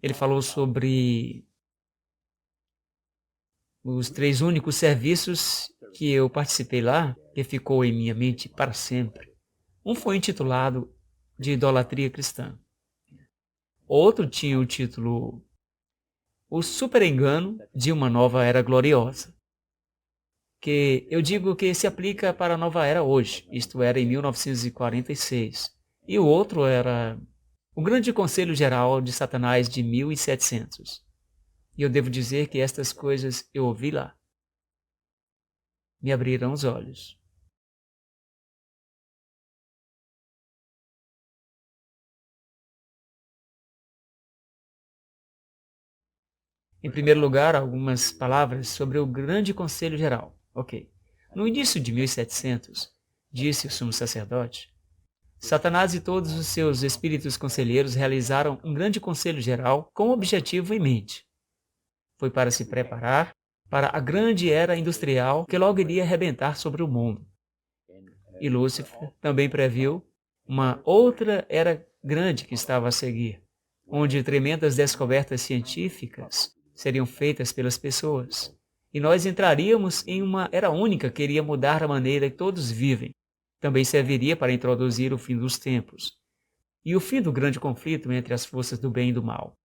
Ele falou sobre os 3 únicos serviços que eu participei lá, que ficou em minha mente para sempre. Um foi intitulado de Idolatria Cristã. Outro tinha o título O Super Engano de uma Nova Era Gloriosa, que eu digo que se aplica para a nova era hoje, isto era em 1946. E o outro era O Grande Conselho Geral de Satanás de 1700. E eu devo dizer que estas coisas eu ouvi lá. Me abriram os olhos. Em primeiro lugar, algumas palavras sobre o Grande Conselho Geral. Ok. No início de 1700, disse o sumo sacerdote, Satanás e todos os seus espíritos conselheiros realizaram um grande conselho geral com o objetivo em mente. Foi para se preparar para a grande era industrial que logo iria arrebentar sobre o mundo. E Lúcifer também previu uma outra era grande que estava a seguir, onde tremendas descobertas científicas seriam feitas pelas pessoas. E nós entraríamos em uma era única que iria mudar a maneira que todos vivem. Também serviria para introduzir o fim dos tempos e o fim do grande conflito entre as forças do bem e do mal.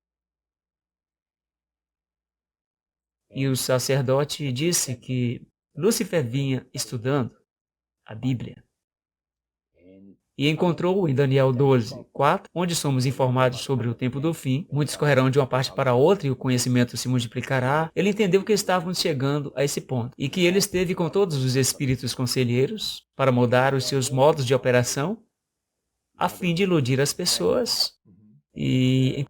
E o sacerdote disse que Lúcifer vinha estudando a Bíblia e encontrou em Daniel 12:4, onde somos informados sobre o tempo do fim. Muitos correrão de uma parte para outra e o conhecimento se multiplicará. Ele entendeu que estávamos chegando a esse ponto e que ele esteve com todos os espíritos conselheiros para mudar os seus modos de operação a fim de iludir as pessoas e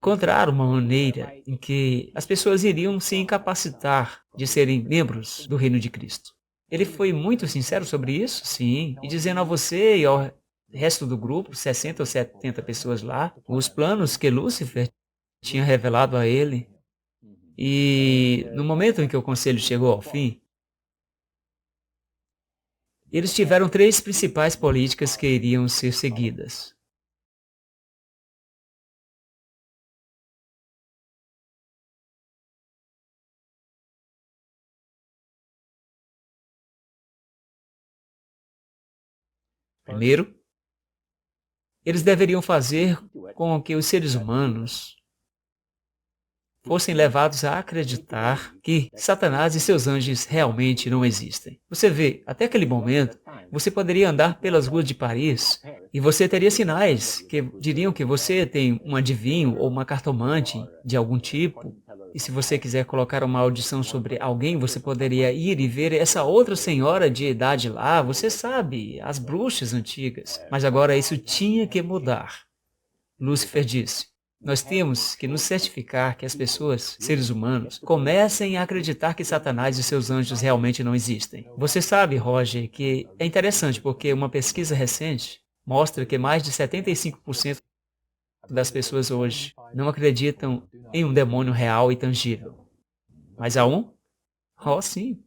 encontrar uma maneira em que as pessoas iriam se incapacitar de serem membros do reino de Cristo. Ele foi muito sincero sobre isso, sim, e dizendo a você e ao resto do grupo, 60 ou 70 pessoas lá, os planos que Lúcifer tinha revelado a ele. E no momento em que o conselho chegou ao fim, eles tiveram 3 principais políticas que iriam ser seguidas. Primeiro, eles deveriam fazer com que os seres humanos fossem levados a acreditar que Satanás e seus anjos realmente não existem. Você vê, até aquele momento, você poderia andar pelas ruas de Paris e você teria sinais que diriam que você tem um adivinho ou uma cartomante de algum tipo. E se você quiser colocar uma maldição sobre alguém, você poderia ir e ver essa outra senhora de idade lá, você sabe, as bruxas antigas. Mas agora isso tinha que mudar. Lúcifer disse: nós temos que nos certificar que as pessoas, seres humanos, comecem a acreditar que Satanás e seus anjos realmente não existem. Você sabe, Roger, que é interessante porque uma pesquisa recente mostra que mais de 75% das pessoas hoje não acreditam em um demônio real e tangível. Mas há um? Oh, sim.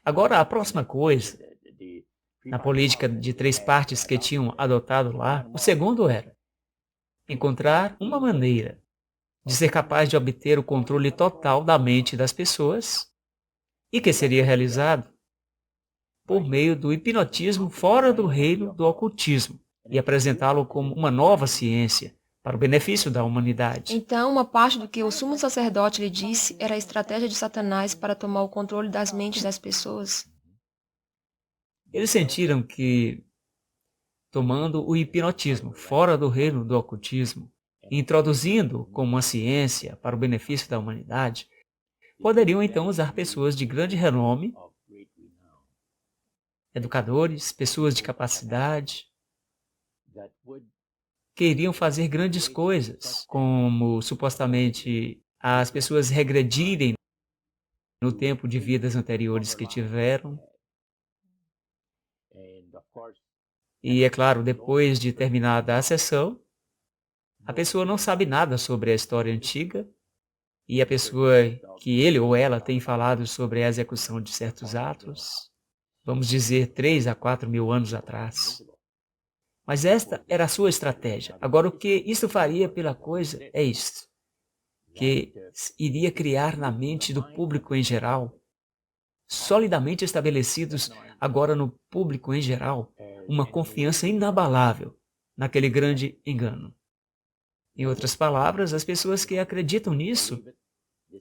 Agora, a próxima coisa, na política de 3 partes que tinham adotado lá, o segundo era encontrar uma maneira de ser capaz de obter o controle total da mente das pessoas e que seria realizado por meio do hipnotismo fora do reino do ocultismo e apresentá-lo como uma nova ciência para o benefício da humanidade. Então, uma parte do que o sumo sacerdote lhe disse era a estratégia de Satanás para tomar o controle das mentes das pessoas. Eles sentiram que, tomando o hipnotismo fora do reino do ocultismo, e introduzindo como uma ciência para o benefício da humanidade, poderiam então usar pessoas de grande renome, educadores, pessoas de capacidade, que iriam fazer grandes coisas, como supostamente as pessoas regredirem no tempo de vidas anteriores que tiveram. E é claro, depois de terminada a sessão, a pessoa não sabe nada sobre a história antiga e a pessoa que ele ou ela tem falado sobre a execução de certos atos, vamos dizer 3 a 4 mil anos atrás. Mas esta era a sua estratégia. Agora, o que isso faria pela coisa é isto, que iria criar na mente do público em geral, solidamente estabelecidos agora no público em geral, uma confiança inabalável naquele grande engano. Em outras palavras, as pessoas que acreditam nisso,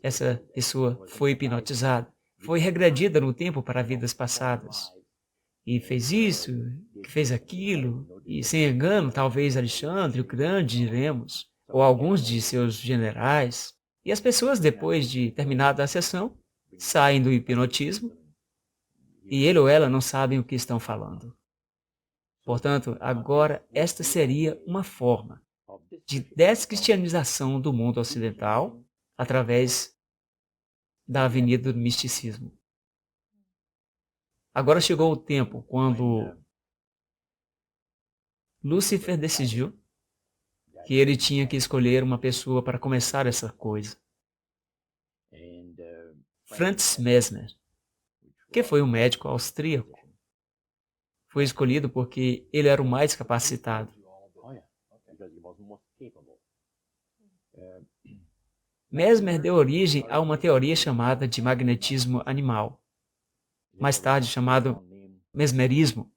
essa pessoa foi hipnotizada, foi regredida no tempo para vidas passadas. E fez isso, que fez aquilo, e sem engano, talvez Alexandre, o Grande, diremos, ou alguns de seus generais. E as pessoas, depois de terminada a sessão, saem do hipnotismo e ele ou ela não sabem o que estão falando. Portanto, agora esta seria uma forma de descristianização do mundo ocidental através da avenida do misticismo. Agora chegou o tempo quando Lúcifer decidiu que ele tinha que escolher uma pessoa para começar essa coisa. Franz Mesmer, que foi um médico austríaco, foi escolhido porque ele era o mais capacitado. Mesmer deu origem a uma teoria chamada de magnetismo animal, mais tarde chamado mesmerismo.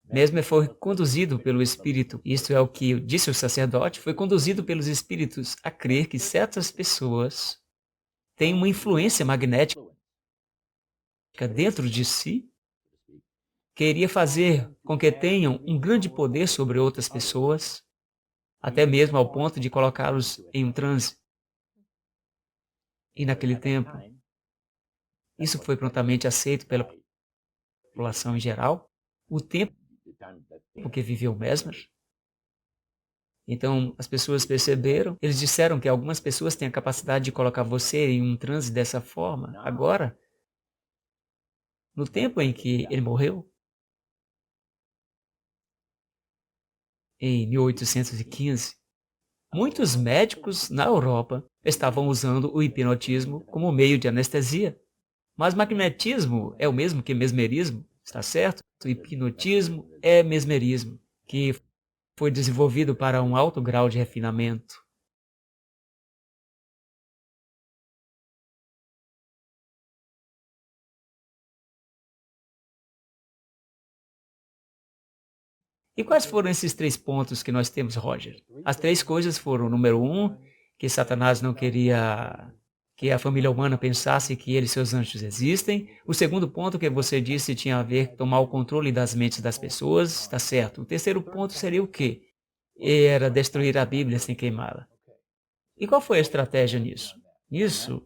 Mesmer foi conduzido pelo espírito, isto é o que disse o sacerdote, foi conduzido pelos espíritos a crer que certas pessoas têm uma influência magnética dentro de si, que iria fazer com que tenham um grande poder sobre outras pessoas, até mesmo ao ponto de colocá-los em um transe. E naquele tempo, isso foi prontamente aceito pela população em geral, o tempo que viveu Mesmer. Então, as pessoas perceberam, eles disseram que algumas pessoas têm a capacidade de colocar você em um transe dessa forma. Agora, no tempo em que ele morreu, em 1815, muitos médicos na Europa estavam usando o hipnotismo como meio de anestesia. Mas magnetismo é o mesmo que mesmerismo, está certo? O hipnotismo é mesmerismo, que foi desenvolvido para um alto grau de refinamento. E quais foram esses 3 pontos que nós temos, Roger? As 3 coisas foram, número 1, que Satanás não queria que a família humana pensasse que ele e seus anjos existem. O segundo ponto que você disse tinha a ver com tomar o controle das mentes das pessoas, está certo. O terceiro ponto seria o quê? Era destruir a Bíblia sem queimá-la. E qual foi a estratégia nisso? Nisso,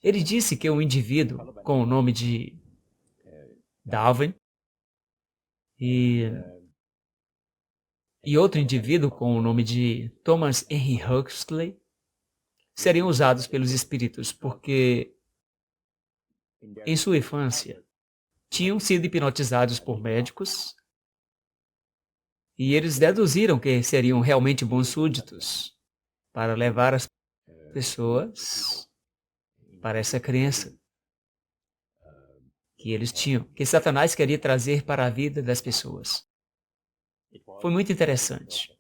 ele disse que um indivíduo com o nome de Darwin e outro indivíduo com o nome de Thomas Henry Huxley seriam usados pelos espíritos porque, em sua infância, tinham sido hipnotizados por médicos e eles deduziram que seriam realmente bons súditos para levar as pessoas para essa crença que eles tinham, que Satanás queria trazer para a vida das pessoas. Foi muito interessante,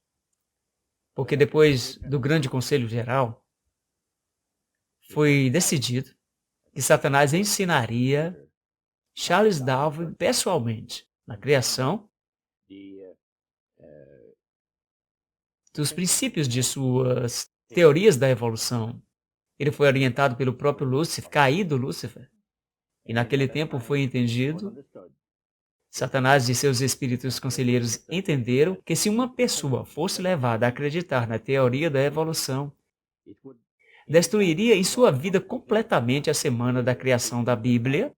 porque depois do grande conselho geral, foi decidido que Satanás ensinaria Charles Darwin pessoalmente na criação dos princípios de suas teorias da evolução. Ele foi orientado pelo próprio Lúcifer, caído Lúcifer. E naquele tempo foi entendido, Satanás e seus espíritos conselheiros entenderam que se uma pessoa fosse levada a acreditar na teoria da evolução, destruiria em sua vida completamente a semana da criação da Bíblia,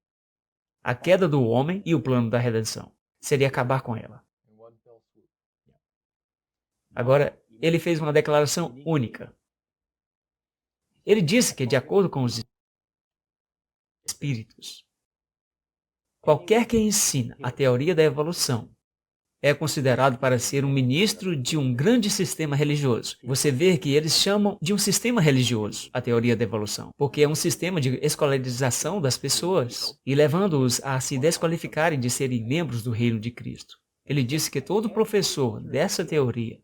a queda do homem e o plano da redenção. Seria acabar com ela. Agora, ele fez uma declaração única. Ele disse que, de acordo com os espíritos, qualquer que ensina a teoria da evolução é considerado para ser um ministro de um grande sistema religioso. Você vê que eles chamam de um sistema religioso a teoria da evolução, porque é um sistema de escolarização das pessoas e levando-os a se desqualificarem de serem membros do reino de Cristo. Ele disse que todo professor dessa teoria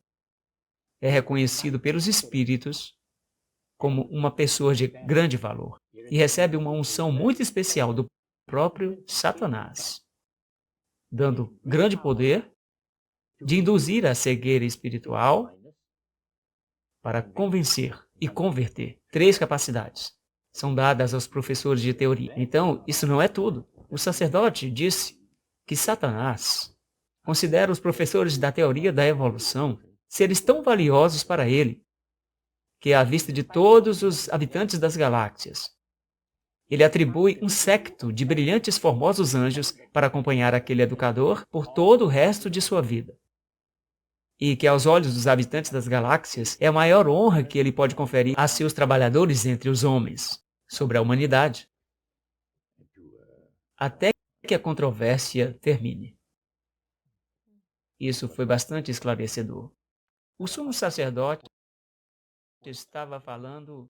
é reconhecido pelos espíritos como uma pessoa de grande valor e recebe uma unção muito especial do próprio Satanás, dando grande poder de induzir a cegueira espiritual para convencer e converter. 3 capacidades são dadas aos professores de teoria. Então, isso não é tudo. O sacerdote disse que Satanás considera os professores da teoria da evolução seres tão valiosos para ele que, à vista de todos os habitantes das galáxias, ele atribui um séquito de brilhantes formosos anjos para acompanhar aquele educador por todo o resto de sua vida. E que, aos olhos dos habitantes das galáxias, é a maior honra que ele pode conferir a seus trabalhadores entre os homens sobre a humanidade, até que a controvérsia termine. Isso foi bastante esclarecedor. O sumo sacerdote estava falando